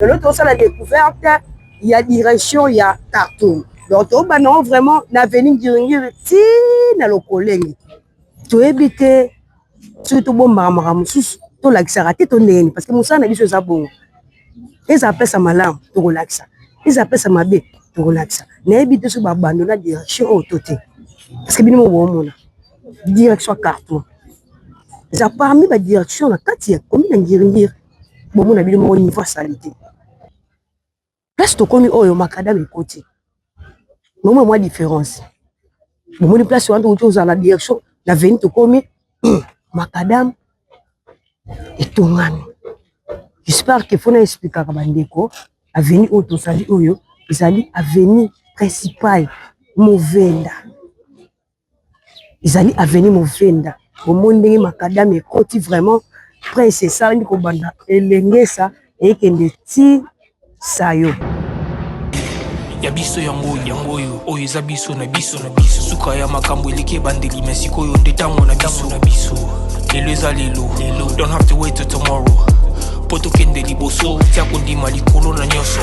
De l'autre, ça la découverte, il y a direction, il y a Khartoum. Donc, on va vraiment l'avenir Ngiringiri, ti na lokolenge. Tu éviter surtout bon maramara sous to l'accès te ton nez parce que Moussa n'a dit ça bon. Ils appellent ça malam, tu relaxes. Ils appellent ça mabé, tu relaxes. N'ébite sur abandonner la direction au toté. Parce que bien mon direction Khartoum. Ça parmi la direction la katia comme il Ngiringiri. Bon mon habile mon niveau salité. Place to komi oyo makadam côté. Moment moi différence. Bon mon place où on la direction la veine to komi makadam et tongami. J'espère qu'il faut expliquer à Bandeko avenue Otosali Oyo, ils avenue principale Movenda. Ils allaient avenue Movenda. Au monde de Makadam et Koti vraiment prince ça ni ko banda elengesa et kende ti sayo. Ya biso yango oyo eza biso na biso suka ya makambo eleke bandeli mesiko yo ndetango na biso lelo eza lelo don't have to wait till tomorrow poto kende liboso tia kondima likolo na nyoso.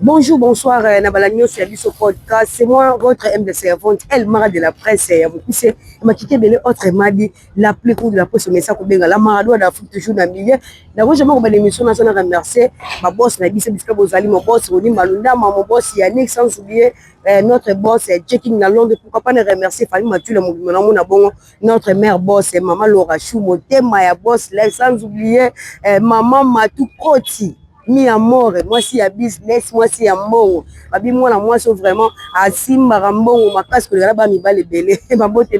Bonjour, bonsoir, Nabalagno, c'est Abisso Podcast. C'est moi, votre M de servante, El Mara de la presse. C'est Makike Bele, autre Madi, la plus cool de la presse, mais ça, la Maradou, la foot toujours dans le milieu. D'abord, j'aimerais que l'émission nationale remercie ma boss, Nabissa Biska Bozali, mon boss, Roni Malunda, mon boss, Yannick, sans oublier notre boss, Checking la Londres. Pourquoi pas ne remercier Fanny Mathieu, le mouvement, notre mère boss, Maman Laura Chou, mon thème, ma boss, sans oublier Maman Matou Koti. Mi amour, moi si à business, moi si à mort. Babi moi la moi sont vraiment à Simba Rambo, ma casque le là-bas mi balé belé. Ma botte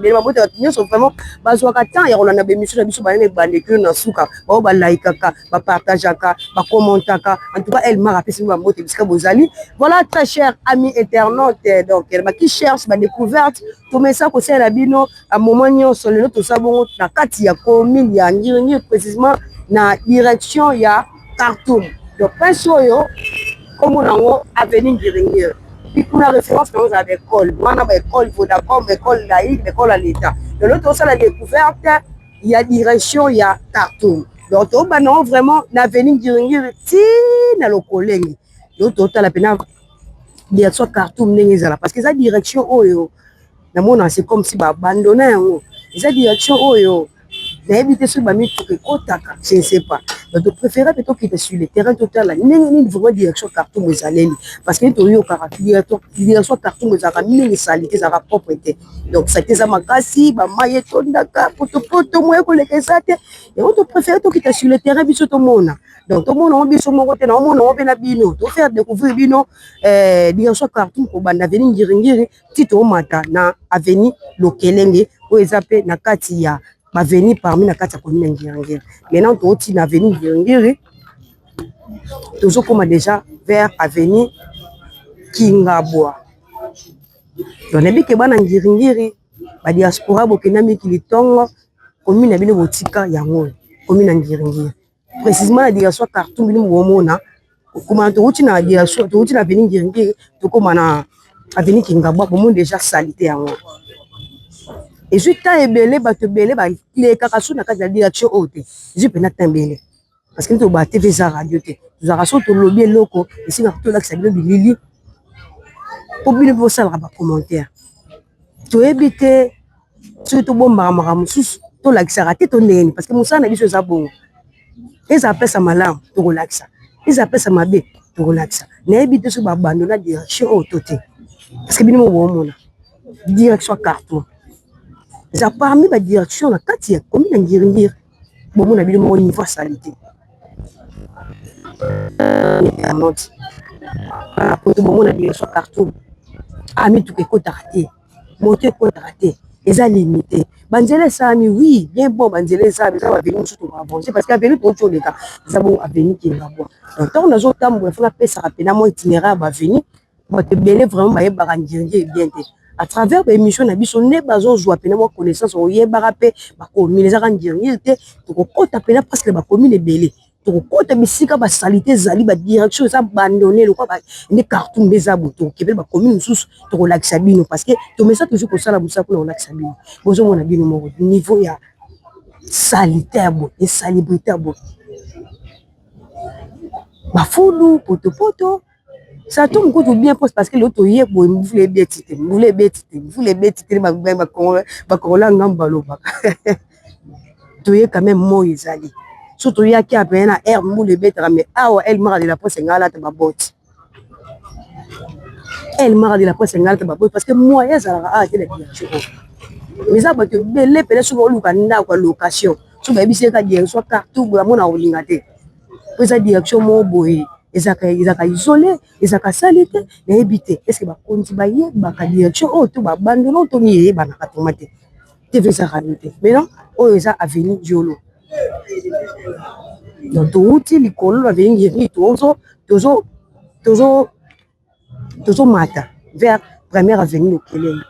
nous sont vraiment bazo katan ya rolana be mission na biso ba ne bande que na suka. Ba ba like ka, ba partage ka, ba commenter ka. En tout cas, elle m'a rappelé ma botte biska bozali. Voilà très cher ami internaute donc elle qui cherche ma découverte. Tout mais ça ko c'est la bino à moment nyo sur le tout ça bon na kati ya commune ya Ngiringiri précisément na direction ya Khartoum. Donc, Pinsoyo, comme on a avenue Ngiringiri. Puis, pour la référence, on a des écoles. On a des écoles Vodacom, école laïque, école à l'État. De l'autre, ça la découverte, il y a direction, il y a Khartoum. Donc, on a vraiment l'avenue Ngiringiri, ti na lokolenge. L'autre, la peine direction Khartoum, parce que cette direction, c'est comme si abandonné. Cette direction, éviter ce bami je ne sais pas. Donc, préférer plutôt qu'il était sur le terrain total, ni vraiment direction Khartoum aux allées. Parce que tu as direction Khartoum aux allées, les saletés, ça propreté. Donc, ça a ma cassi, ma maille, ton daka, poto, moi, que ça. Et on te préfère qu'il était sur le terrain, bisous tout le monde. Donc, tout le monde a envie de mon côté, on a bino, de faire découvrir bino, direction Khartoum, pour avenue Ngiringiri, Tito Mata, na avenue Lokelenge, où ils appellent Nakatia. Ma venue parmi la carte commune Ngiringiri. Maintenant, tu es dans l'avenue Ngiringiri, toujours comme déjà vers avenue Kingabwa. Donc, on a vu que dans Ngiringiri, la diaspora bokenami kilitongo commune na bino botika yango commune Ngiringiri. Précisément la direction Khartoum bino momona. Comment tu es dans direction, tu es dans l'avenue Ngiringiri, tu comme na avenue Kingabwa, pour moi déjà salité yango. Et je t'ai belé, les caractères dans la direction haute. Je peux pas t'embêter. Parce que nous avons TV radio. Nous avons tout lobby loco. Ici, nous avons tout l'accès à Lili. Pour bien vous ça, commentaire. Tu évites surtout bon maram sous tout l'accès à ton nez. Parce que nous savons que c'est bon. Ils appellent ça malam, tu relaxes. Ils appellent ça mabé, tu relaxes. N'évite ce abandonner la direction haute. Parce que bien nous avons direction Khartoum. Ça parmi la direction la katia comme il Ngiringiri bon mon habile mon niveau salité pour tout mon direction Khartoum ami tout que côté raté monter côté raté les a limité banzele ça ami oui bien bon banzele ça va venir surtout avancer parce qu'à venir tout les cas ça bon à venir qui va bon donc on a autant pour faire la ça rapidement mon itinéraire va venir pour te belé vraiment ba Ngiringiri bien à travers l'émission Nabiso ne bazo joie pena moi connaissance o yebara pe ba communauté za Ngiringiri te to ko ta pena parce que ba communauté belé to ko ta bisika ba salité zali ba direction ça abandonné le quoi ba ne Khartoum des abuto ke ba commune sous to ko lakisa bino parce que to mais ça toujours ko sala busa pour lakisa bino bozo mona bino mo niveau ya salité bon et salubrité bon Bafoulou, poto. Ça tombe beaucoup bien parce que l'autre hier, vous voulez bêtiter, vous voulez bêtiter, bakola ngambaloba. Tu es quand même Moïse Ali. Surtout il y a qui a payé un air moule bête, mais ah elle m'a de la poste ngala te babote. Elle m'a de la poste ngala te babote parce que moi ya ça a été la direction. Mais ça parce que belé pele souvent lukanda kwa location. So ba bisi ka direction partout ba mona olingate. Pour sa direction mo boy. Ezaka isolé, ezaka salité, na éviter. Est-ce que ba konti ba ye ba ka direction oh to ba bandolo to ni ba na ka tomate. TV ça ramité. Mais non, oh eza avenue Diolo. Donc tout il colo la avenue toujours mata vers première avenue Kelele.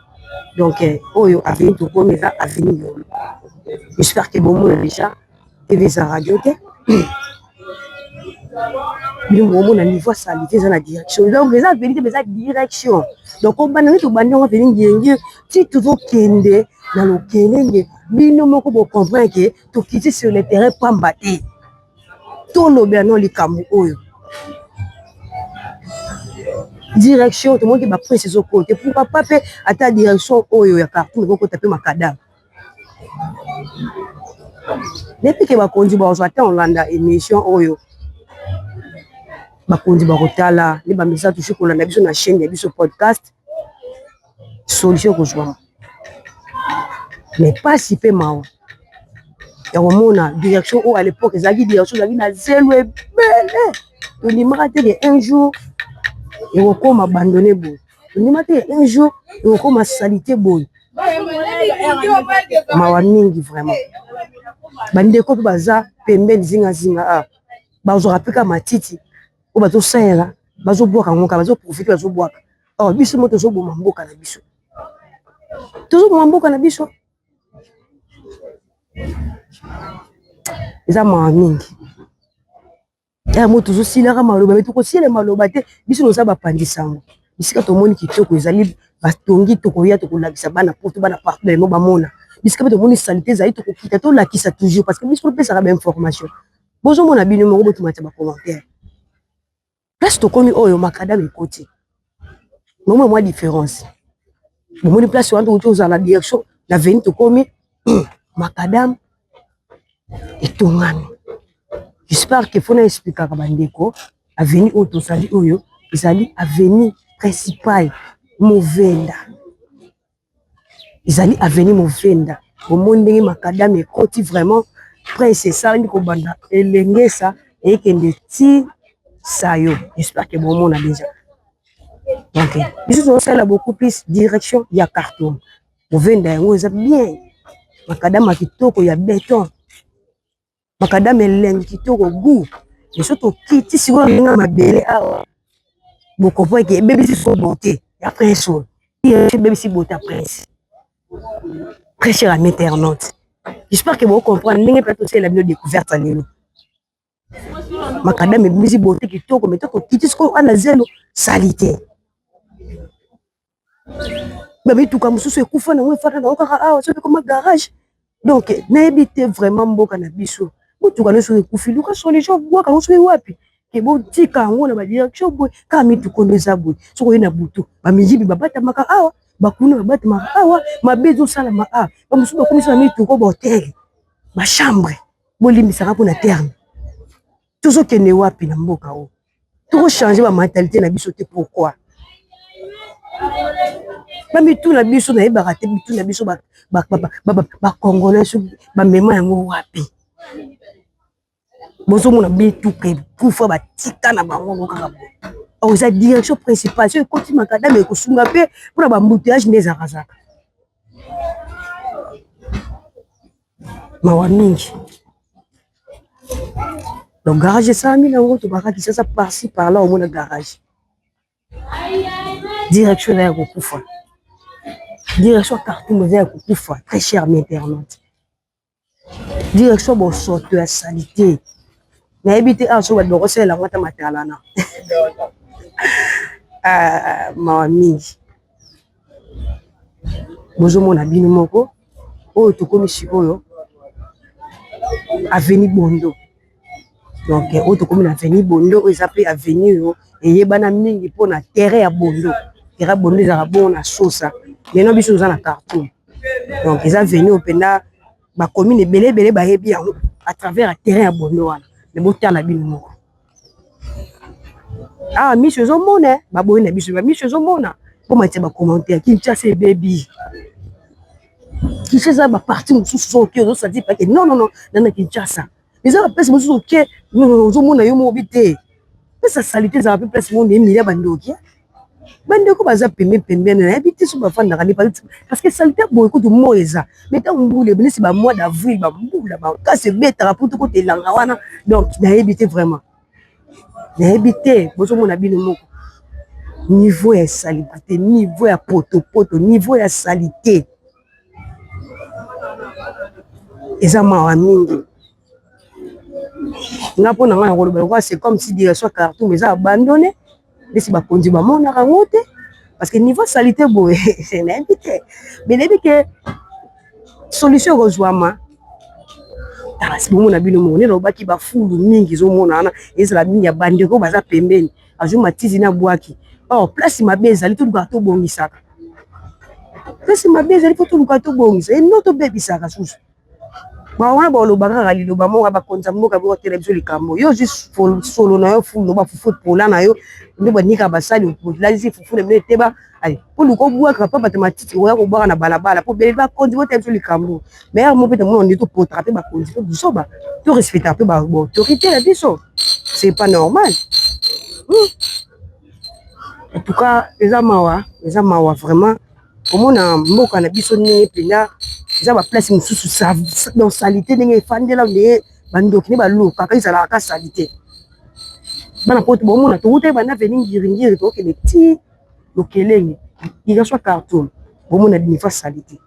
Donc oh avenue to comme eza avenue Diolo. J'espère que bon monde déjà TV ça radio te. Mais on a niveau salité dans la direction. Donc les avenue mais la direction. Donc on banane to bandi on avenue Dieu. Si toujours kende dans le Kelele, bino moko bo comprendre que to quitter sur le terrain pas mbaté. Tout le bien les Cameroun oyo. Direction tout le monde qui va prendre ses côtés. Pourquoi pas faire à ta direction oyo ya carton mais qu'on taper macadam. Depuis que va conduire ba on landa émission oyo. Ba conduire ba rotala, les ba message toucher ko landa biso na chaîne ya biso podcast. Solution ko joie. Mais pas si peu mal. Il y a une direction où à l'époque, ils avaient direction, ils avaient zéro et belle. On dit, un jour, ils vont comme abandonner. On dit, un jour, ils vont comme salité. Mawaningi vraiment. Bandeko baza, pembe zinga. Bazo rapika matiti. Ou bazo saera. Bazo boire en moka, bazo profiter, bazo boire. Oh, biso moto zo bo mamboka na biso. Toujours bo mamboka na biso. Eza mingi. Ya moto zo silaka maloba mais toko sile maloba te biso noza bapandisango. Bisika tomoni kitoko ezali batongi toko ya toko lakisa bana porte bana partout les moba mona. Bisika tomoni salité ezali toko kita to lakisa toujours parce que biso pesa ba information. Bozo mona bino moko boto matya ba commentaire. Place to komi oyo makadam ekoti. Moment moi différence. Bomoni place wana to za la direction la veni to komi makadam etongami. J'espère que faut expliquer à bandeko avenue auto sali oyo ezali avenue principale Movenda. Ezali avenue Movenda. Au monde makadam ekoti vraiment prince ça ni ko banda elengesa et kende ti sayo. J'espère que bon monde a déjà. OK. Biso on sala beaucoup plus direction ya carton. Movenda yango eza bien. Makadam akitoko ya béton. Makadam elengi kitoko goût. Et surtout kiti si on nga mabele awa. Boko po ke bébé si so beauté. Ya prince. Il bébé si beauté prince. Très cher à internaute. J'espère que vous comprenez n'est pas tout c'est la vidéo découverte à l'élo. Makadam bébé si beauté kitoko mais toko kiti si on a zéro salité. Bébé tout comme sous ekufa na moi fata na okaka awa so comme garage. Donc n'habitez vraiment mboka na biso. Tu connais sur le coup filou quand les gens voient quand on se wapi que bon tika on a ba direction boy kami tu connais ça boy so ko na butu ba mijibi babata maka awa bakuna babata maka awa mabezo sala ma a ba musu ba komisa mi tu ko hotel ba chambre bolimbisa ka pona terme toujours que ne wapi na mboka o to changer ba mentalité na biso te pourquoi ba mitu na biso na ebaka te mitu na biso ba congolais ba mema yango wapi. Bozo mona bitu ke kufa ba tika na bango kaka bo. O za direction principale so ekoti makadam ekosunga pe pour ba embouteillage neza kazaka. Mawa mingi. Donc garage ça mi na ngoto baka ki ça par-ci par-là au mona garage. Direction na kokufa. Direction carton na kokufa, très cher mes internautes. Direction bon sorte à salité. Mais habiter à so ba c'est la ngata matalana. Mami. Bozo mona bino moko. O to komi sikoyo. Avenue Bondo. Donc auto comme avenue Bondo ils appellent avenue et yebana mingi pour na terrain ya Bondo. Terrain Bondo za bon na sosa. Maintenant biso za na carton. Donc ils avenue openda ba commune belé ba yebi à travers un terrain ya Bondo wana. Le botta la bino moko. Ah monsieur Zomona ba boye na biso ba monsieur Zomona. Pour mettre ba commentaire qui chasse baby. Qui fait ça ba parti mususu so ki ozo sadi pa que non na Kinshasa. Ils ont place mususu ki non Zomona yo mobité. Ça salité ça peu place monde emilia bandoki. Bandeko baza pembe na habité so ba fanda kali parce que salité boye ko to moeza. Mais tant mboule benisi ba mois d'avril ba mbula ba ka se beta pour tout côté langa wana donc na habité vraiment. Na habité bozo mona bino moko. Niveau ya salubrité, niveau ya poto, niveau ya salité. Eza mawa mingi. Ngapo na ngana koloba c'est comme si direction carton mais abandonné. Laisse ba konzi ba mona rangote parce que niveau salité boye c'est n'habité. Mais depuis que solution rozwama parce que mona bino mona no baki ba fulu mingi zo mona na ezala mingi ya bandeko baza pembeni. Azu matizi na bwaki. Oh, place ma bezali tout gâteau bongisaka. Place ma bezali tout gâteau bongisa. Et notre bébé saka susu. Ba wana ba lo baka kali lo ba mo ba konza mboka bo télévision likambo. Yo juste solo na yo fulu ba fufu pola na yo. Nde ba nika basali pour la zi fufu le mete ba. Allez, pour le ko bua ka pa mathématique o ya ko baka na balabala pour bele ba konzi bo télévision likambo. Mais mo pete mo ndi to potraper ba konzi to biso ba. To respecter pe ba autorité la biso. C'est pas normal. En tout cas, les amawa vraiment. Comment on a mboka na biso ni pena, ils ont place mususu dans salité ndenge fandela ndenge bandoki ne baluka ka izala ka salité. Bana poto bon mona to uta bana venir ngiringiri to ke le ti lokelenge. Il y a soit carton. Bon mona niveau salité.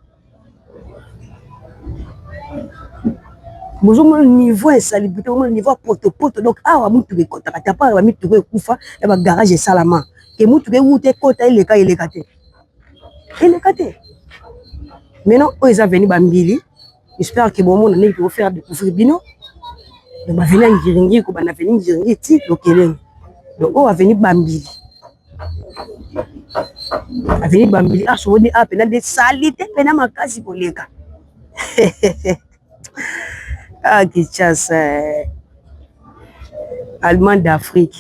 Bozo niveau insalubrité, au niveau poto donc awa mutu ke kota ta pa ba mitu ko kufa na ba garage salama. Que mutu ke wute kota il est caté. Maintenant, ils sont venus Bambili. J'espère que bon monde n'est pas faire découvrir Bino. Donc, va venir en Giringi, qu'on va venir en Giringi, ti lokeleng. Donc, on va venir Bambili. Va venir Bambili. Ah, je dis ah, pena des salités, pena ma case pour les gars. Ah, Kinshasa, Allemand d'Afrique.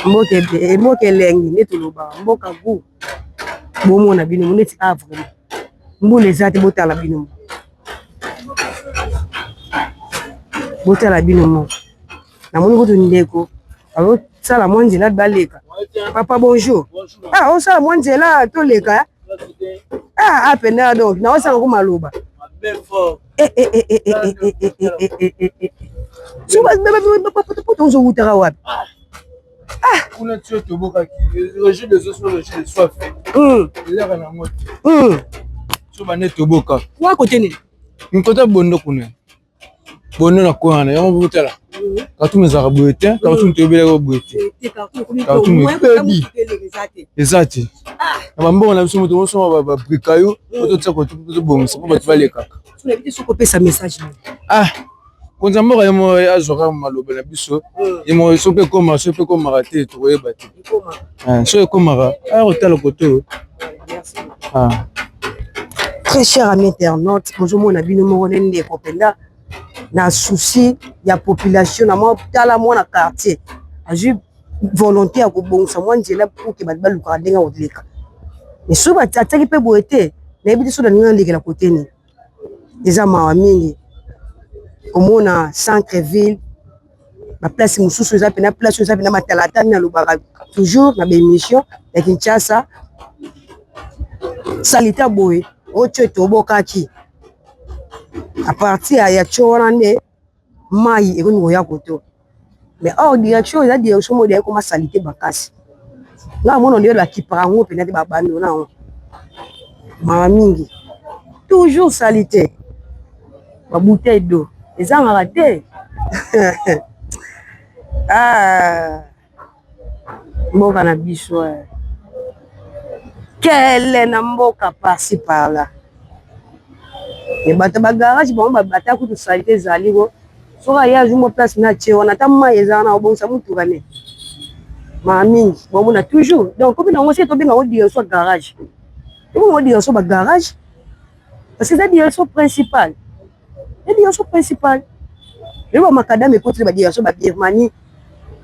Mboka lengi neto loba mboka gu bomo na bino neti avre mbule zate botala bino mo na moni ko to ndeko alo sala mwanzela baleka papa bonjour ah on sala mwanzela to leka ah apena donc na osala ko maloba suba bebe poto zo utara wapi ah, on a tué tout boka qui régime des os sur le chien soif. Il a rien à moi. Sur ma net boka. Quoi côté ni? Une côté bondo kuna. Bondo na quoi na yamo botela. Quand tu mes arabouete, quand tu te bela boete. Quand tu me pédi. Exact. Ah. Mambo na biso moto so ba brikayo, oto tsako tu bon, c'est pas tu va les kaka. Tu n'as pas de copier sa message. Ah. Quand on a mo azora maloba na biso yemo sope koma raté trouver bati ah so koma ah otala koto ah très cher ami internaute bonjour mon abi no mo nende kopenda na souci ya population na mo tala mo na quartier aju volontaire ko bongsa mo nzela pour que ba luka denga odleka mais so ba tataki pe boete na biso na ninga ndekela kote ni déjà mawa mingi omona centre-ville, la place mususu za pena place za pena matalata na lobaka toujours na bémission ya Kinshasa salita boye ocho tobokaki à partir ya chora ne mai eko ya koto mais hors direction la direction modèle comme salité bakasi là mon on la ki parango pena ba bando na ma mingi toujours salité ba bouteille d'eau les gens ont raté. Ah, mboka na biso. Quelle est mboka par-ci par-là? Mais bato ba garage bon ba bata ku to salité zali go soka ya jumo place na che on ata ma ezana obonsa mutu kane mami bon on a toujours donc comme on sait tomber on dit soit garage et on dit soit garage parce que ça dit soit principal et dit soit principal et on makadam écoute ba dire soit ba Birmanie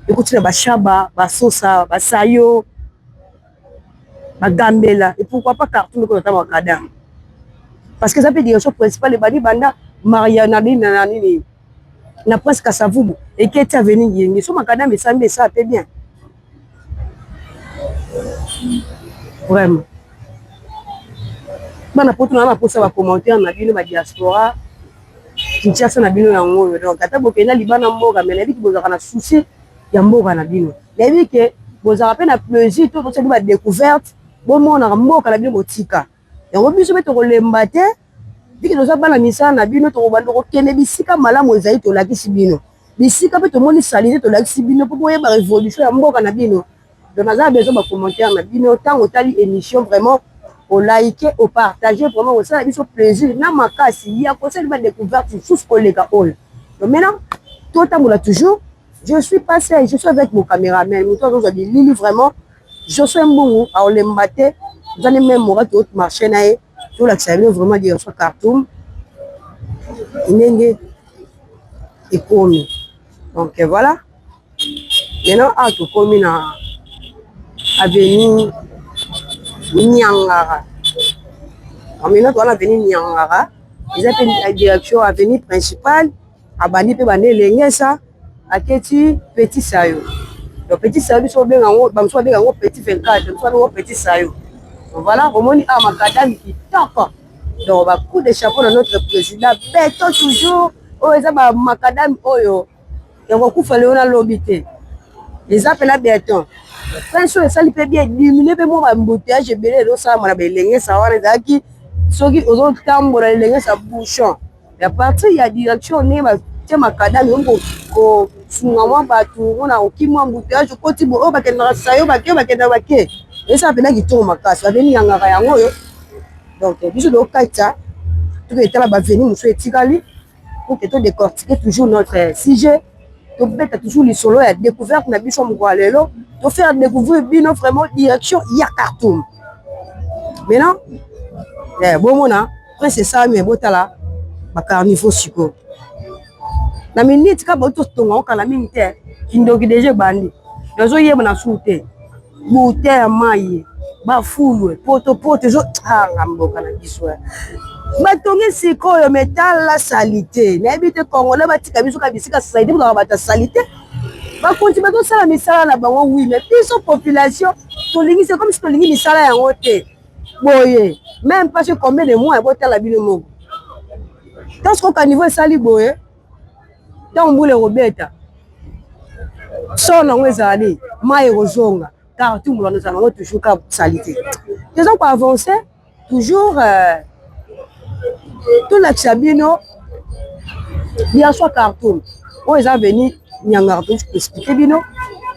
écoute ba Shaba ba Sosa ba Sayo ba Gambela et pourquoi pas carton ko ta makadam parce que ça peut dire soit principal et ba di banda Mariana nani na presque Savubu et qui était venu yenge so makadam mais ça peut bien vraiment bana poto na posa ba commentaire na bino ba diaspora Kinshasa na bino yango donc ata bokenda libana mboka mais nabi ki bozaka na souci ya mboka na bino nabi ke bozaka pe na plaisir to to ba découverte bon mona mboka na bino botika yango biso be to kolemba te biki toza bana misala na bino to bando ko kende bisika malamu ezali to lakisi bino bisika pe to moni salite to lakisi bino po boye ba révolution ya mboka na bino donc naza besoin ba commentaire na bino tant otali émission vraiment au liker au partager vraiment au ça biso plaisir na makasi ya ko ça ba découverte sous collègue all donc maintenant tout temps toujours je suis passé je suis avec mon caméraman nous tous on dit Lili vraiment je suis un bon à olembate vous allez même moi qui autre marché naé tout la ça vraiment dire sur cartoon inenge et comme donc voilà maintenant à tout comme na avenue Nyangara. Maintenant, on a venu Nyangara. Ils ont fait la direction avenue principale. À Bani pe Bani Lengesa. À Keti Petit Sayo. Le Petit Sayo, ils sont bien en haut. Ils sont bien en haut Petit 24. Ils sont bien en haut Petit Sayo. Donc voilà, au moins, il y a un macadam qui tape. Donc, on va coup de chapeau de notre président. Béton toujours. Oh, ils ont un macadam. Oh, yo. Et on va coup faire le lobité. Ils appellent la béton. Franchement, ça lui peut bien diminuer mon embouteillage et bien ça m'a belengé ça va les acquis ceux qui aux autres temps pour les ça bouchon et à partir il y a direction né ma tiens ma cadavre on sungawa batu on a aucun embouteillage côté bo ba kenda sayo ba kenda ba ke et ça pena qui tombe makasi aveni yanga yango yo donc biso do kaita tout était là ba venir monsieur etikali pour que to décortiquer toujours notre sujet to beta toujours les solo et découverte na biso mkwalelo to faire découvrir bino vraiment direction ya cartoon maintenant bon mona c'est ça mais botala ba carnivore siko na minute ka boto tonga kala minute kindoki déjà bandi nazo yeba na soute bute ya mai ba fulwe poto zo tanga mboka na biso batongi sikoyo metal la salité na ebite congolais batika biso ka bisika salité ba bata salité ba continue to sala misala na bango oui mais biso population tolingi c'est comme si tolingi misala yango te boye même pas que combien de mois bota la bino moko dans ce qu'au niveau sali boye dans mbule robeta sona ngwezali mai rozonga car tout le monde nous allons toujours ka salité ils ont pas avancé toujours tout la Sabino il y a soit carton on est venu Nyangara pour expliquer bino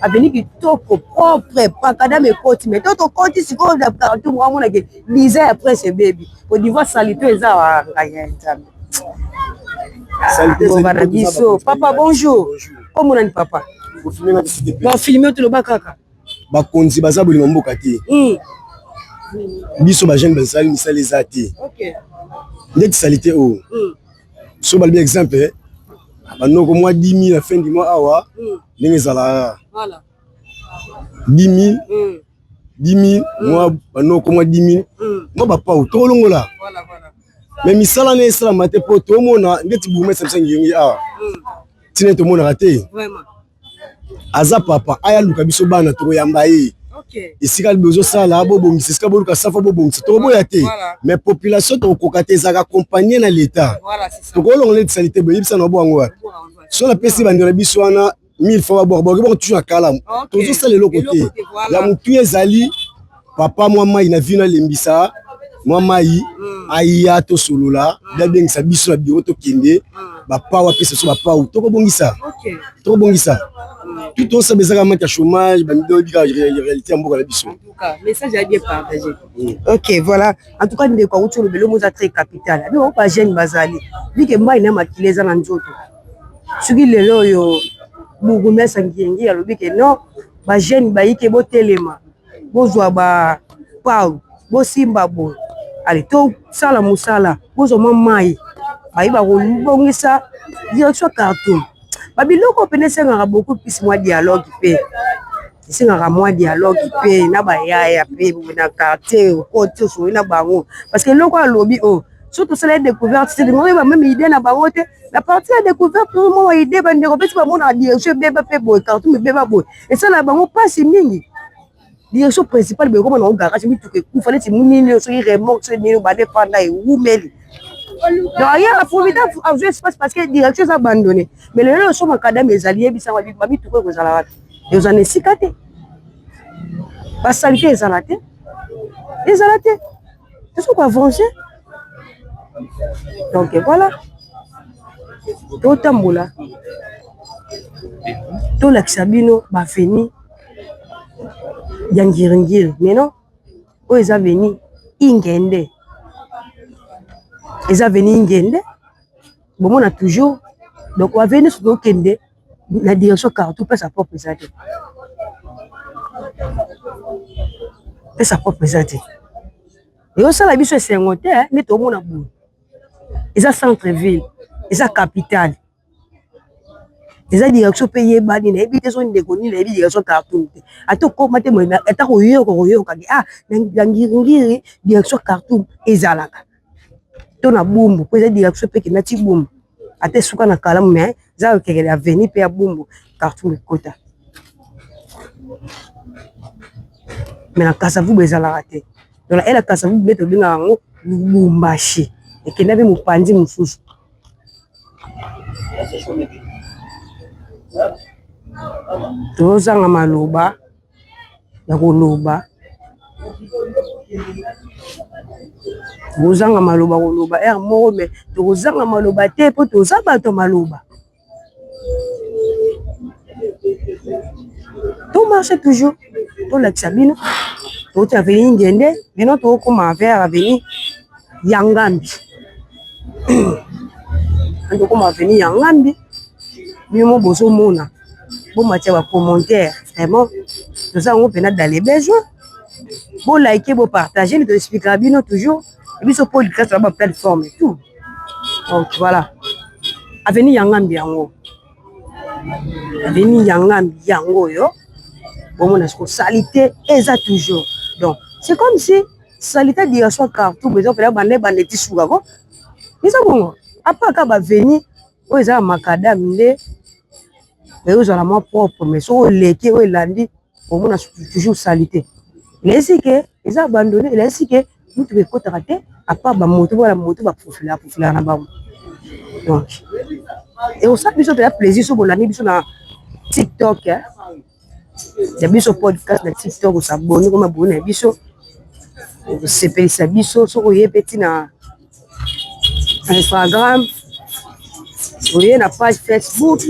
a venu qui toko propre pas kada me côté mais toto côté si ko da carton moi on a que lisé après ce baby pour divoir salité eza wa ngaya nzambe salité biso papa bonjour comment on papa bon filmer tout le bakaka ba konzi baza bolimo mboka te biso ba jeune bazali misali ezati OK ndeti salité o so ba exemple banoko moi 10 000 à fin du mois awa ndenge zala voilà 10 000 moi banoko moi 10 000 moi ba pa to longola voilà mais misala ne sala mate po to mona ndeti bume 500 ngi awa tine to mona raté vraiment aza papa aya luka biso bana to yamba ye OK esika bezo sala bo bongisa esika bo luka safa bo bongisa to boya te mais population to kokate zaka accompagner na l'état voilà c'est ça to ko longola salité bo yibisa na bo ngo so la pesi bandela biso wana 1000 fois bo bon toujours akala to zo sala le côté ya mutu ezali papa moi mai na vina lembisa moi mai aya to solola da bengisa biso na biro to kende ba pawa pesa so ba pawa to ko bongisa OK to bongisa tout ça bezaka manque à chômage bandido dika réalité mboka la biso en tout cas message a bien partagé OK voilà en tout cas ndeko kwa utu le belomo za très capital abi on pas jeune bazali bike mai na makileza na nzoto soki lelo yo burgomestre ngiengi alobi ke non ba jeune bayike botelema bozwa ba pau bosimba boye ale to sala musala bozoma mai bayiba kolibongisa direction cartoon babiloko pene sengaka beaucoup plus moi dialogue pe sengaka moi dialogue pe na bayaya pe na quartier kote so na bango parce que loko alobi oh surtout c'est la découverte c'est moi même idée na bango te la partie de découverte pour moi idée bande ko pesi ba mona direction beba pe boy cartoon me beba boy et ça la bango passe mingi direction principale be ko mona o garage mi tuke ku fallait munini so remorque so ni ba dépendre et oumeli donc rien la formidable à jouer espace parce que direction ça abandonné mais le so makadam mes alliés bisa ba mi tuke ko zala wat et vous en êtes sikate ba salité ezalate est-ce qu'on va avancer donc voilà tout tambola tout l'axabino ba fini yangiringir mais non o eza veni ingende bon on a toujours donc on va venir sur le kende la direction carton peut sa propre présenter et au sein la biso c'est un hôtel mais tout le monde a bout eza centre ville eza capitale eza direction payer bani na ebité son ndekoni na ebité direction cartoon ato ko mate mo eta ko yoka ah ngiri direction cartoon ezalaka to na bumbu ko eza direction pe na ti bumbu ate suka na kalamu mais za ke la avenue pe ya bumbu cartoon kota mais la Kasavu bezalaka te donc elle a Kasavu beto binga ngo Lubumbashi et que n'avait mon pandi mususu tozanga maloba ya koloba bozanga maloba koloba er moko mais tozanga maloba te po toza bato maloba to marche toujours to lakisa bino to ta veni ngende bino to koma vers veni yangambi ando koma veni yangambi bino bozo mona bon matia ba commentaire vraiment nous avons pena dans les besoins bon liker bon partager nous expliquer bino toujours et puis ce podcast sur la plateforme et tout donc voilà avenir yangambi yango yo bon mon est-ce que salité eza toujours donc c'est comme si salité direction carton besoin faire bande tissu kako ils ont bon après ka ba venir o eza makadam nde mais aux alamans propres mais so leke o landi au mon toujours salité laissez que ils ont abandonné laissez que nous te ko traiter à part ba moto voilà moto ba profila na ba donc et on s'appelle sur plaisir sur bolani biso na TikTok hein ya biso podcast na TikTok s'abonner comme abonner biso c'est ça biso so yepeti na Instagram ou na page Facebook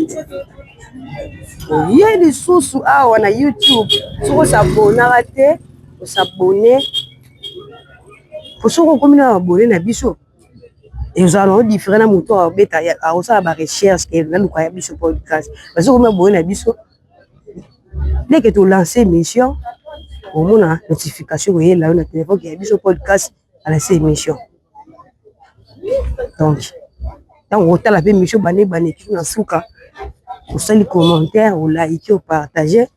il y a des sources on a YouTube so s'abonner on s'abonner pour so ko komina abonner na biso et nous allons différents moutons beta à ça ba recherche que na luka ya biso podcast parce que comme abonner na biso dès que tu lances émission au moins notification est là na téléphone qui a biso podcast à la émission donc quand on t'a la émission bané qui na suka au sali commentaire ou like ou partager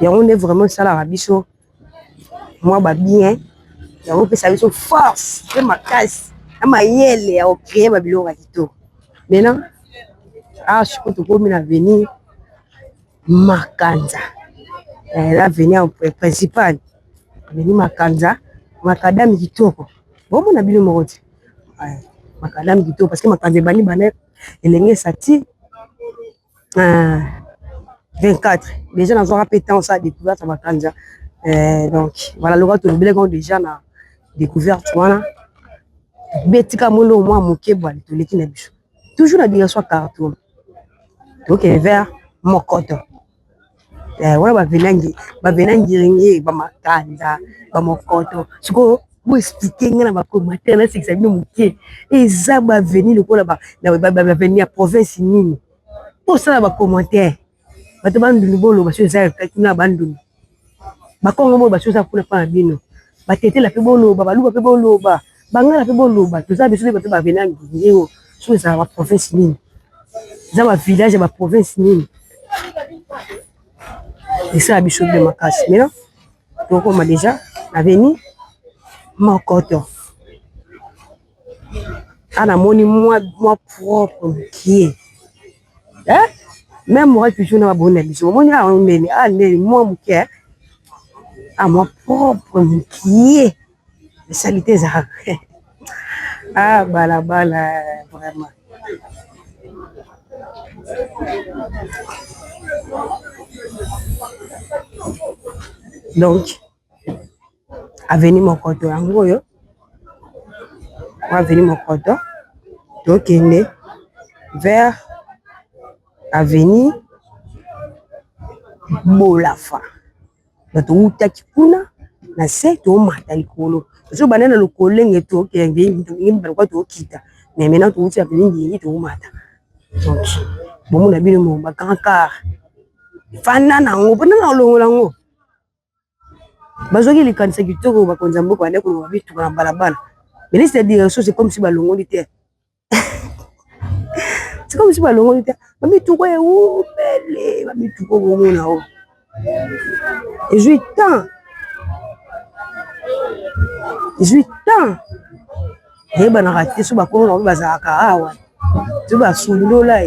et on est vraiment ça la biso moi ba bien et on peut ça biso force de ma casse ama yele ya créer ba bilonga kito maintenant je peux te comme na venir Makanza l'avenir principal venir Makanza makadam kitoko bon na bino moti makadam kitoko parce que Makanza bani bana elenge sati 24 déjà dans un rappétant ça découverte Makanza donc voilà le retour de déjà na découverte voilà betika molo moi mokeba to leki na biso toujours na direction carton donc vers mokoto wala ba venangi ringi ba Makanza ba mokoto siko Vous expliquez nga na ba commentaire na c'est que ça vient moké. Et ça va venir le kola ba venir à province nini. Pour ça ba commentaire. Ba te bandu bolo ba ça na bandu. Ba kongo mo ba ça pour pas bino. Ba tete la pe bolo ba lu ba pe bolo ba. Ba nga la pe bolo ba. Tout ça biso ba te ba venir ngiro. So ça va province nini. Ça va village ba province nini. Et ça biso de makasi. Mais non. Donc on m'a déjà avenir Mokoto. Ana moni moi propre qui est. Hein? Même moi toujours na bonne biso. Moni a on meni a ne moi muke. À moi propre qui est. Les saletés ça. Ah bala vraiment. Donc avenir Mokoto yango yo. Avenir Mokoto. Donc il est vers avenir Bolafa. Donc utaki kuna na se to mata likolo. So banana lo kolenge to ke ngimba kwa to kita. Mais maintenant to uti avenir ngi to mata. Donc bomu na bino mo bakaka. Fana na ngo bana na lo ngo. Bazoki likanisa kitoko bakonza mboka bande ko bitu na balabala. Mais c'est-à-dire c'est comme si balongo lité. C'est comme si balongo lité. Babi tout quoi ou belle, babi tout ko mona o. Et 8 ans. 18 ans. Et bana raté so bakolo na bazaka awa. Tu ba sulo là.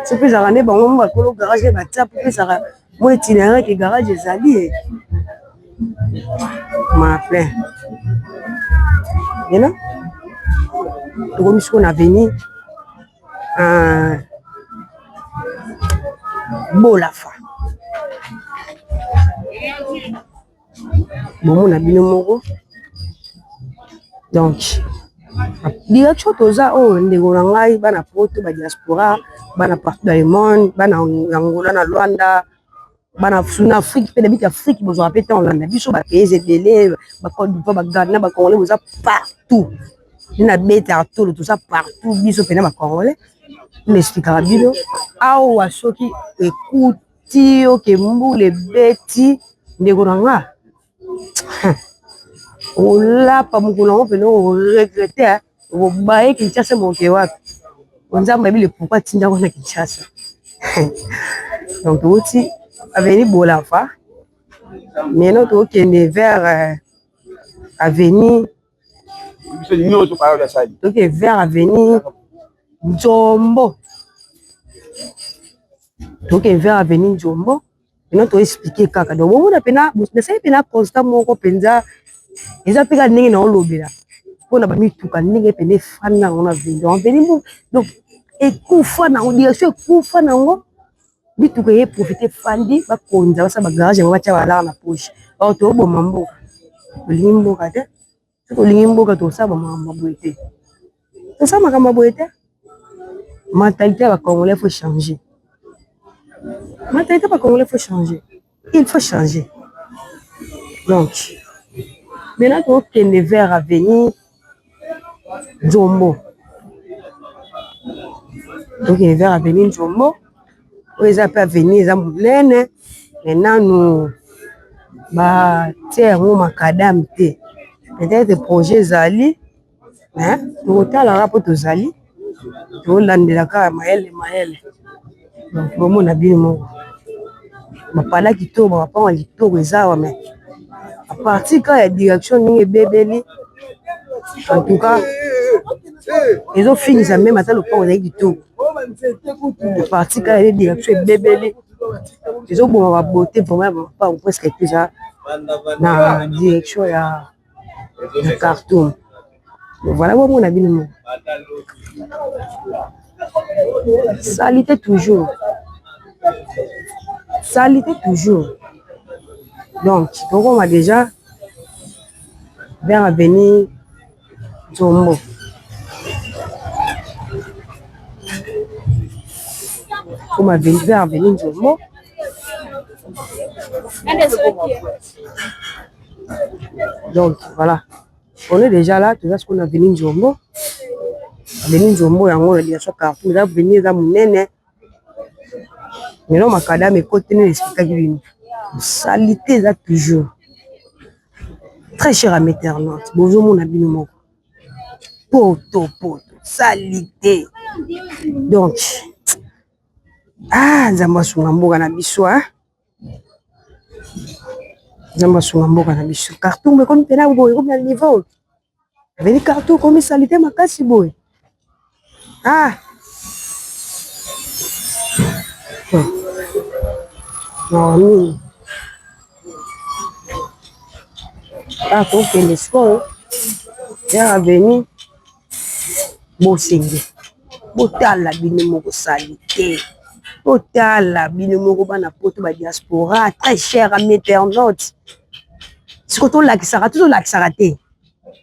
C'est plus à ne bango bakolo garage ba tap plus ça moi itinéraire que garage ezali. Ma plein. Et là, nous sommes venus à Bolafa. Bon, on a bien moro. Donc, direction toza oh ndegorangai bana poto ba diaspora bana partout dans le monde bana Angola na Luanda. Bana suna Afrique pe d'habitude Afrique vous rappelez tant Hollande biso ba pays zélé ba Côte d'Ivoire ba Ghana ba Congolais vous a partout na bête artolo tout ça partout biso pe na ba Congolais l'expliquera bien awa soki écouti OK mbule beti ndegoranga ola pa mukuna pe no regretter o bae Kinshasa monke wapi on nzamba bi le pourquoi tinda ko na Kinshasa donc aussi avenir Bolafa. Maintenant, tu es vers avenir. Donc vers avenir Jombo. Donc vers avenir Jombo. Maintenant, tu expliquer kaka. Donc on a pena, mais ça pena constamment ko penza. Ils appellent à ningi na olobela. On a pas mis tout ka ningi pena fana on a vu. Donc ekufa na direction ekufa na ngo. Bitu ko ye profiter fandi ba konza ba sa ba garage ba cha bala na poche ba to bo mambo limbo kate to limbo ka to sa ba mambo boité to sa makamba boité mentalité ba congolais faut changer mentalité ba congolais faut changer il faut changer donc maintenant to kende vers avenir Jombo donc vers avenir Jombo. Ils ont pas venir, ils ont moulin. Maintenant, nous, bah, tiens, on macadam té. Peut-être projet Zali, hein? Nous autant la rapport aux Zali. Nous l'année la car maël. Donc, bon, on a bien mon. Ma pala qui tourne, ma pas en tourne les arbres, mais à partir quand la direction n'est bébé, en tout cas, ils ont fini ça même à le pont qui tourne. Le parti quand il est direction bébé, ils ont bon beauté pour moi pas presque plus ça dans la direction de cartoon. Voilà où on a vu le mot. Salité toujours. Salité toujours. Donc on a déjà vers avenir Jombo. Comme à vers venir Jombo. Donc voilà. On est déjà là, tout ça, ce qu'on a venu Nzombo. Venu Nzombo, yango, il y a ce carton, là, venir dans mon nez. Mais non, ma cadame est côté de spectacle. Salité, là, toujours. Très cher à Méternante. Bonjour, mon abonnement. Poto, salité. Donc, Nzamba Sungamboga na biso, hein? Nzamba Sungamboga na biso. Carton, mais comme pena, vous comme le niveau. Veni carton, comme salité, ma casse, boy. Non, pour que les scores, j'ai revenu. Bosenge. Botala binomoko salité. Botala binomoko bana poto ba diaspora très cher à Méternante. Si quand on l'a qui s'arrête, tout l'a qui s'arrête.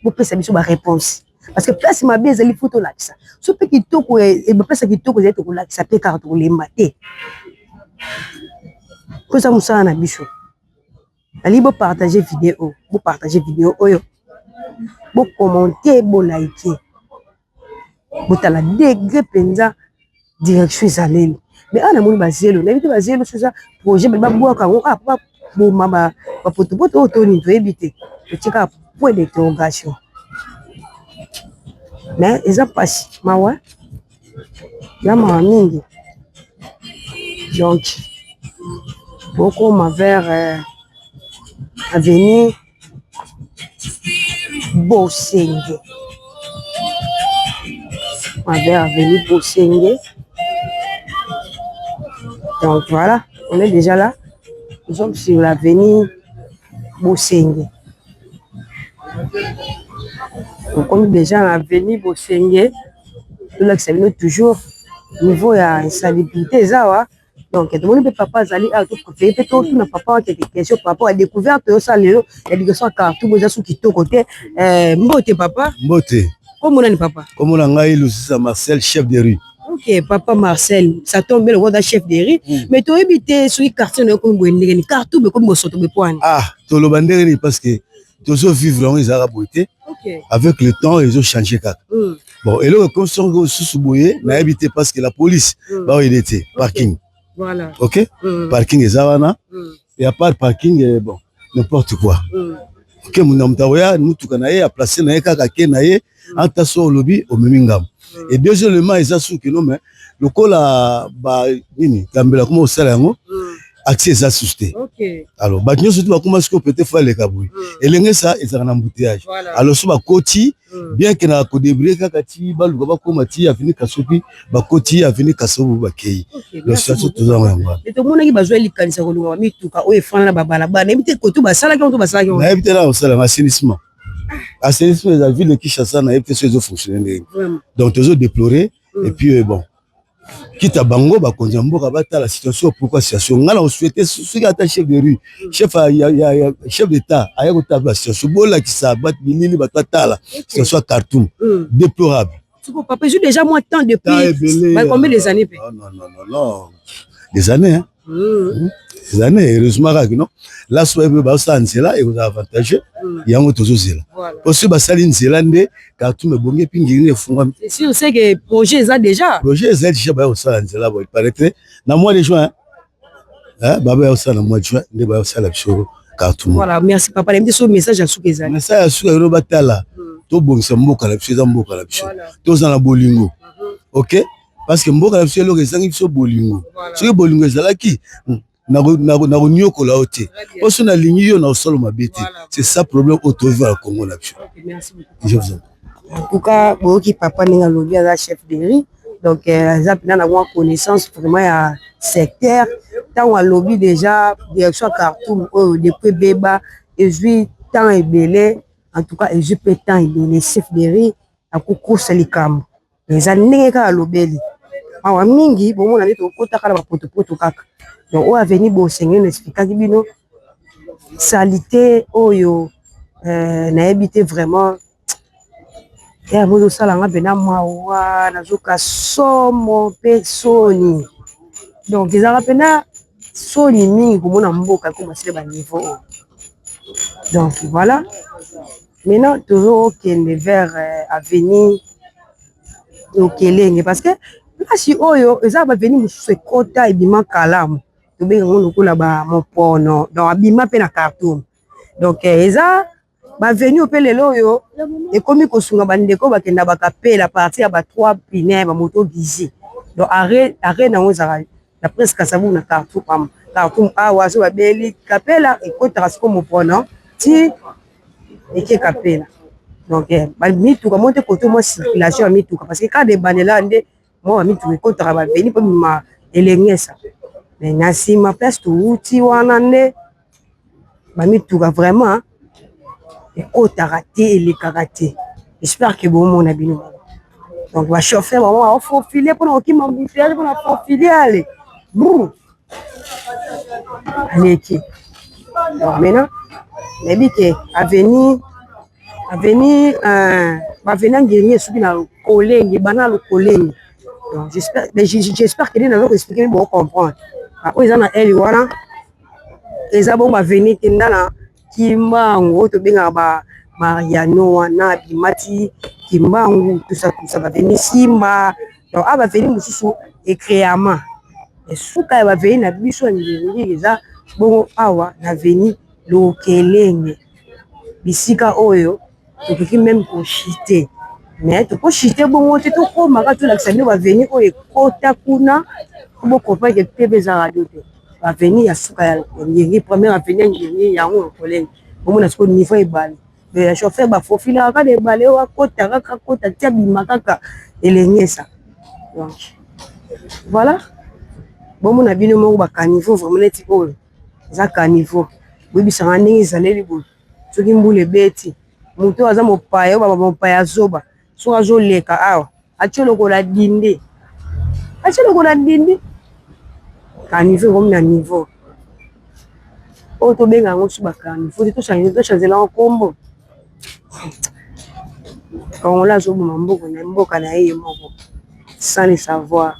Vous pouvez savoir ma réponse. Parce que place ma bise les photos là ça. Ce petit toko et place qui toko c'est là qui s'appelle carton les maté. Que ça moussa na bicho. Ali bo partager vidéo, bo partager vidéo oyo. Bo commenter, bo liker. Botala degré penza direction ezaleli. Mais ana moni bazelo, na bité bazelo sur ça projet mais ba boa kango pas bo mama ba poto otoni to ebité. Tika point d'interrogation. Mais ils ont passé mawa. La mingi. Donc beaucoup ma vers avenue Bosenge. Ma vers avenue Bosenge. Donc voilà, on est déjà là. Nous sommes sur l'avenue Bosenge. Donc on est déjà à l'avenue Bosenge. Tout là, c'est toujours niveau à insalubrité. Donc, tout le monde peut papa Zali a tout préféré. Peut-être tout n'a papa quelques questions par rapport à la découverte. Ça, l'éducation carton, vous avez qui côté. Mbote papa. Mbote. Comment on est papa? Comme on a eu le Marcel, chef de rue. Ok, papa Marcel, ça tombe bien le rôle d'un chef de rue. Mais tu as évité sur les quartiers comme vous carton, mais comme vous sortez de point. Ah, tu le bandé parce que tu as vivre dans les arabes. Avec le temps, ils ont changé. Bon, et là, comme on est sous-bouyé, on a évité parce que la police, il était parking. Voilà. Ok? Parking est Zavana. Et à part parking, bon, n'importe quoi. Ok, mon nom Taoya, nous tout canaille à placer naïka kakenaye, en tasso au lobby au Memingam. Et deuxièmement, ils assurent que non, mais le col a, bah, nini, Gambela, comment on sait là, accès à susciter. Alors, bah, nous surtout, comment est-ce qu'on peut faire les cabouilles? Et les ça, ils ont un embouteillage. Alors, sur ma côté, bien qu'il y ait un débris, kakati, bah, le gaba komati a fini kasopi, bah, côté a fini kasobu bakei. Le statut tout ça, ouais. Et tout le monde qui va jouer les canisa au loin, mais tout cas, où est fan la babala, bah, n'importe quoi, tout va ça là, tout va ça là. N'importe là, on sait l'assainissement. Assainissement, la ville de Kinshasa n'a pas fait fonctionner. Donc, tu as déploré, et puis, bon. Quitte à Bango, bah, quand on la situation, pourquoi situation? On a souhaité, ce qui est chef de rue, chef d'État, il y a la situation. Bon, là, qui s'abat, il la situation Khartoum. Déplorable. Papa, j'ai déjà moins de temps depuis. Combien des années? Non. Des années, hein? Des années, heureusement, non? Là, soit vous avez là et vous avez avantagé, il y a un autre chose là. Aussi, bah, Saline Zélande, Khartoum, Bongé, Pingiri, et Funga. C'est sûr, c'est que le projet est déjà. Le projet est déjà, bah, au Saline Zélande, il paraîtrait, dans le mois de juin, hein, bah, au Saline, le mois de juin, il va au Saline Khartoum. Voilà, merci, papa. Il y a un message à Soukézan. Mais ça, il y a un batala. Tout bon, c'est un mot à la pied, un mot à la pied. Tout dans la bolingo. Ok? Parce que mot à la pied, c'est un peu bolingo. Ce que bolingo, c'est là qui? Na nyoko la ote. Parce que na ligne yo na solo mabete. C'est ça problème auto-vivre au Congo là. Merci beaucoup. Je vous en tout cas, boki papa ninga lobi à chef de rue. Donc ça peut avoir connaissance vraiment à secteur. Tant on lobby déjà direction Khartoum depuis Beba et puis tant et belé en tout cas et je peux tant et belé chef de rue à Koko Salikam. Les années ka lobeli. Awa mingi bon on a dit au kota kala poto kaka. Donc, on a venu Bosenge, on explique que bino salité, oyo, n'a habité vraiment. Et à moi, ça, là, bena mawa, nazoka somo personne. Donc, ils ont appelé soni mingi, comme on a mboka, comme c'est le niveau. Donc, voilà. maintenant toujours okende vers avenir okelenge parce que place oyo eza baveni mosusu ekota ebima kalamu tobenga ngo lokola mopono donc abima mpe na carton donc eza baveni mpe lelo oyo ekomi kosunga bandeko bakenda bakapela parti ya ba3 pine bamoto bisi donc arrêt nango ezaka na presque sabu na carton awa so babeli kapela ekotaka siko mopono ti eke kapela donc mituka mo te kote mwa circulation ya mituka parce que quand debanela nde mwa mituka ekotaka baveni mpo bima elengesa mais na nsima place touti wana nde bamituka vraiment ekotaka te elekaka te j'espère que bomona bino donc bachauffeur vraiment baofofile mpona kokima mbuteage mpona fofile ale brou aleki donc maintenant nayebi ke avenir baveni angeringi esuki na kolenge bana lokolenge donc j'espère que nde nazoko expliquer boko comprendre oyo eza na ele wana eza bongo baveni kenda na kimbangu oyo tobengaka mariano wana bimati kimbangu tusa baveni simba donc a baveni mosusu ekreama esuka ya baveni na biso ngeringi eza bongo awa na veni lokelenge bisika oyo tokoki meme koshite mais tokoshite bongo te tokomaka tolakisa bino baveni oyo ekota kuna bokomprendre ke tv eza radio te baveni ya suka ya ngeringi première aveni ya ngeringi yango lokolenge bomona siko niveau ebale mais chauffeur bafofilaka kaka ebale oyo akota kaka kota tia bima kaka elengesa donc voilà bomona bino moko bakaniveau vraiment neti oyo eza kaniveau boyebisanga ndenge ezaleli boye soki mbula ebeti moto aza mopaya oyo mopaya azoba soki azoleka awa atie lokola dinde kaniveau komi na niveau oyo tobenga yango so bakaniveau te tochangelango nkombo kongola azoboma mboka na ye moko sans le savoir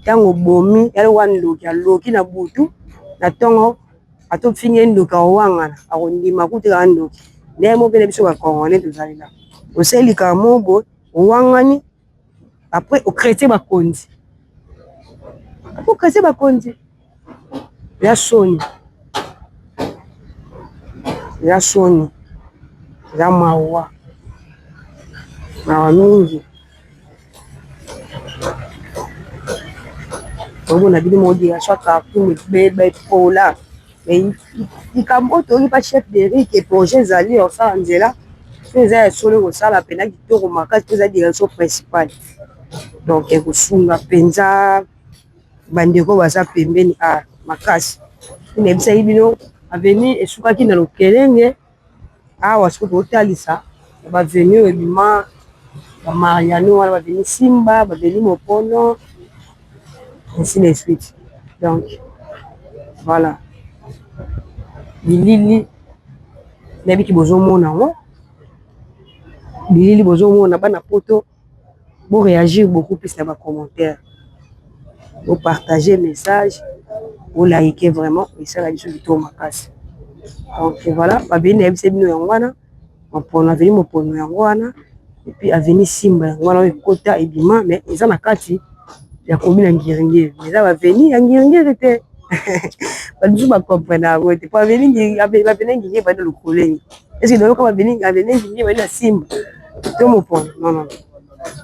ntango bomi yali wandoki aloki na butu na ntongo atofingi ndoki awangana akondima kutekaka ndoki ndenge mo mpe na biso bakongone tozalela oselika mobo owangani apres okrete bakonzi ya soni ya mawa mingi omona bino modira so carton ebeba epola likambo oyo toyoki pa chef de rique projet ezali osala nzela so eza ya solo kosala mpena kitoko makasi mpo eza direction principale donc ekosunga mpenza bandeko baza pembeni a makasi nayebisaki bino aveni esukaki na lokelenge awa siko totalisa baveni oyo ebima bamariano wana baveni simba baveni mopono ainsi de suite donc voilà bilili nayebiki bozomona ngo bilili bozomona bana poto boréagir beaucoup plus na bacommentaire bopartager message bolike vraiment esala biso kitoko makasi donc voilà babeli nayebisa bino yango wana mopono aveni mopono yango wana epuis aveni simba yango wana oyo ekota ebima mais eza na kati ya komi na ngiringiri eza baveni ya ngiringiri te babiso bacomprendre yango te po aveni ngiringiri bani lokolenge est-ce que nayoka aveni ngiringiri bani na simba to mopono non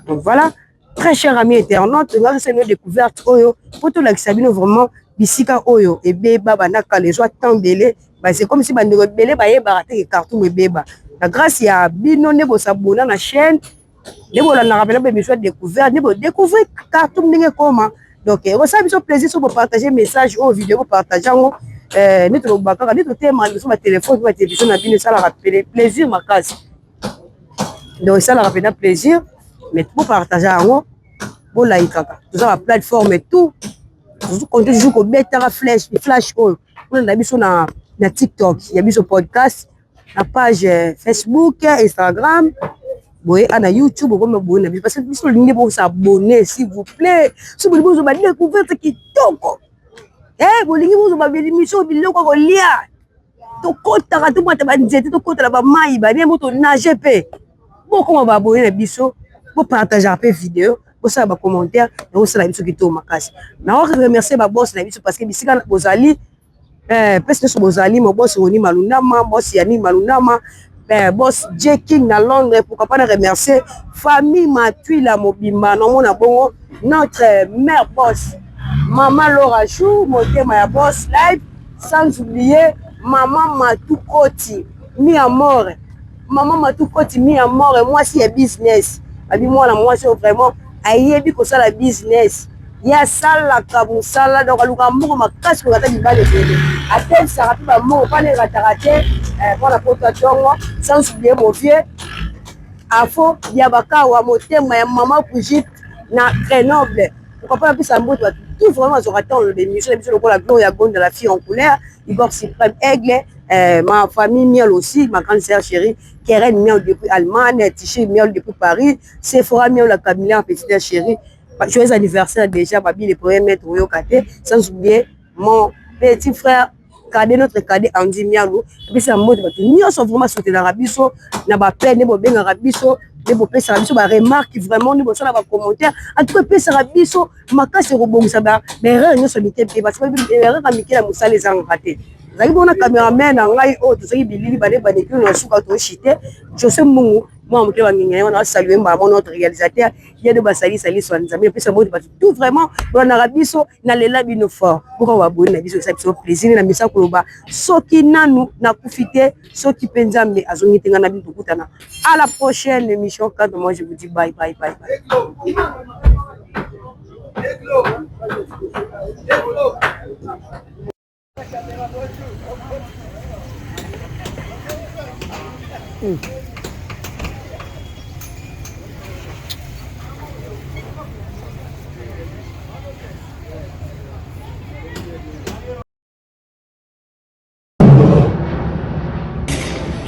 donc voilà très cher ami internaute ngaki seno découverte oyo po tolakisa bino vraiment bisika oyo ebeba bandakala ezwa temps bele c'est comme si bandeko ebele bayebaka te ke carton ebeba na grâce ya bino nde bosabona na chaîne nde bolandaka mpena bemission découverte nde bodécouvrir carton ndenge ekoma donc ekosala biso plaisir so bopartage message oyo video bopartage yango nde toloba kaka nde totema biso batelefone mpe batelevizio na bino esalaka plaisir makasi donc esalaka mpena plaisir mais bopartage yango bolayikaka toza ba plateforme tout tozokonte toujours kobetaka flash oyo mpona na biso na TikTok ya biso podcast na page Facebook Instagram boye ana YouTube okoma boye na biso parce que biso lingi bosabone s'il vous plaît so bolingi bozoba découverte kitoko bolingi bozoba bémission biloko kolia tokotaka tomata banzete tokotala bamai bane moto nage pe bokoma babone na biso bopartage pe vidéo bosala bacommentaire na bosala biso kitoko makasi na remercier baboss na biso parce que bisika bozali pese nyonso bozali mobosi Roni Malundama boss Yani Malundama boss J King na Londres pourquoi pas remercier famille Matuila Mobimba nomona bongo notre mère boss maman Laura Chou motema ya boss live sans oublier maman Matukoti mi amore maman Matukoti mi amore moi si ya business abi moi c'est vraiment ayebi ko sala business ya sala ka musala donc aluka mboko makasi ko kata libale bele atel ça rapide ba mo pas les ratarate pour la potation sans oublier mon vieux afo ya bakawa motema ya maman Brigitte na Grenoble pourquoi pas plus amboto tout vraiment sur attend le émission la gloire Gonde de la fille en couleur Igor Suprême Aigle ma famille Miel aussi ma grande sœur chérie Keren Miel depuis Allemagne Tiché Miel depuis Paris Sephora Miel la Camilla petite chérie joyeux anniversaire déjà babi le premier maître Oyo Kate sans oublier mon petit frère cadet notre cadet Andy Mialo et puis c'est un mot de nous sommes vraiment soutenir Rabiso na ba peine bo benga Rabiso de bo pesa Rabiso ba remarque vraiment nous ça ba commentaire en tout cas pesa Rabiso makasi robongisa ba erreur nous sommes été parce que erreur ka mikela musala les en raté zaki bona cameraman ngai o to zaki bilili bale bane kilo na suka to chité José Mungu moi on va on a salué notre réalisateur il y a de basali sali so nzambe pesa mot parce tout vraiment on a Rabiso na lela bino fort pour wa bonne biso ça c'est plaisir na misa koloba soki nanu na profiter soki penzambe azongi tenga na bintu kutana à la prochaine émission quand moi je vous dis bye bye bye bye.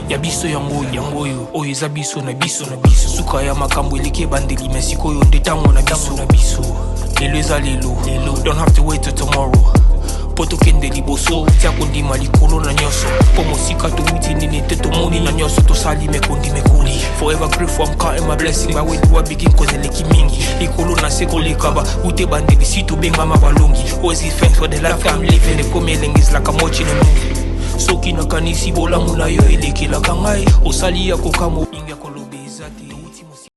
Ya biso yango oyo eza biso na biso suka ya makambo eleki bandeli mesiko yo ndetango na biso lelo eza lelo don't have to wait till tomorrow poto kende liboso tia kondima likolo na nyoso po mosika towuti nini te tomoni na nyoso tosali mekondi mekoli forever grateful I'm counting my blessing ba way do I begin cause eleki mingi likolo na seko lekaba ute bandeli si tobenga mabalongi always give thanks for the life I'm living the coming is like I'm watching a movie soki nakanisi bolamu na yo elekelaka ngai osali ya kokamo inga kolo